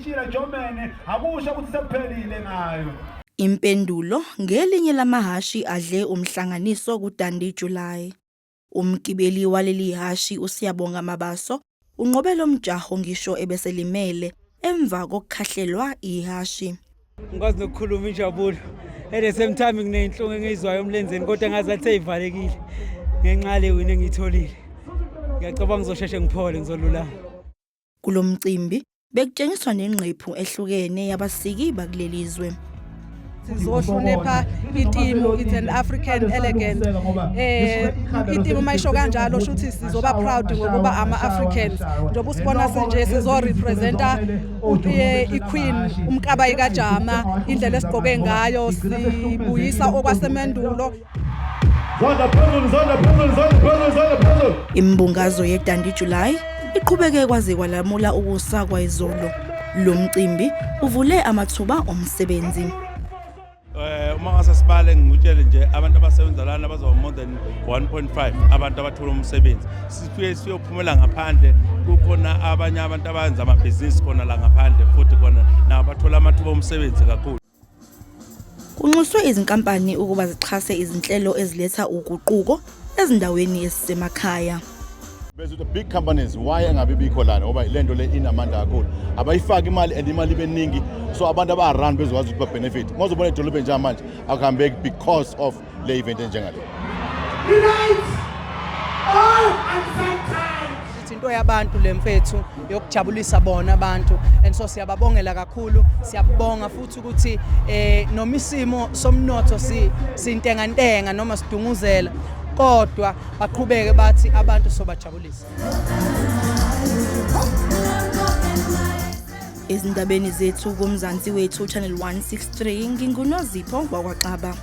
Shila Jomene akusho ukuthi sekuphelile ngayo. Impendulo ngelinye lamahashi adle umhlanganiso kuDundee July. Umgibeli waleli hashi uSiyabonga Mabaso unqobela umjaho ngisho ebeselimele emva kokukhahlelwa ihashi. Ngikwazi nokukhuluma injabulo. At the same time nginenhlungu engizwayo emlenzeni kodwa ngazathi seyivalekile ngenxa le wini engitholile. Ngiyacabanga ngizosheshe ngiphole ngizolulama. Kulomcimbi bekutshengiswa nengqephu ehlukene yabasiki bakulelizwe. Sizohlonipha itimu, it's an African elegant. Itimu mayisho kanjalo shuthi sizoba proud ngokuba ama-Africans. Njengoba usibona sinje sizo-representa i-Queen uMkabayi kaJama, indlela esigqoke ngayo, sibuyisa okwasemendulo. Imbungazo yeDundee July iqhubeke kwaze kwalamula ukusa kwaizolo. Lo mcimbi uvule amathuba omsebenzi. Uma ngasasibale ngikutshele nje abantu abasebenza lana bazoba more than 1.5 abantu abathola umsebenzi. Siyophumela ngaphandle kukhona abanye abantu abenza amabhizinisi khona la ngaphandle futhi khona nabathola amathuba omsebenzi kakhulu. Kunxuswe izinkampani ukuba zixhase izinhlelo eziletha uguquko ezindaweni ezisemakhaya. Bese the big companies why engabe bikho lana ngoba ilento le inamandla kakhulu abayifaki imali and imali beningi so abantu abarun bezokwazi ukuthi ba benefit ngozobona edolobheni nje manje akuhambeki because of le event enjengale. Into yabantu lemfethu yokujabulisa bona abantu and so siyababongela kakhulu, siyabonga futhi ukuthi noma isimo somnotho sintengantenga noma sidunguzela kodwa baqhubeke bathi abantu sobajabulisa. Izindabeni zethu kumzansi wethu Channel 163 ngingunozipho wakwaXaba.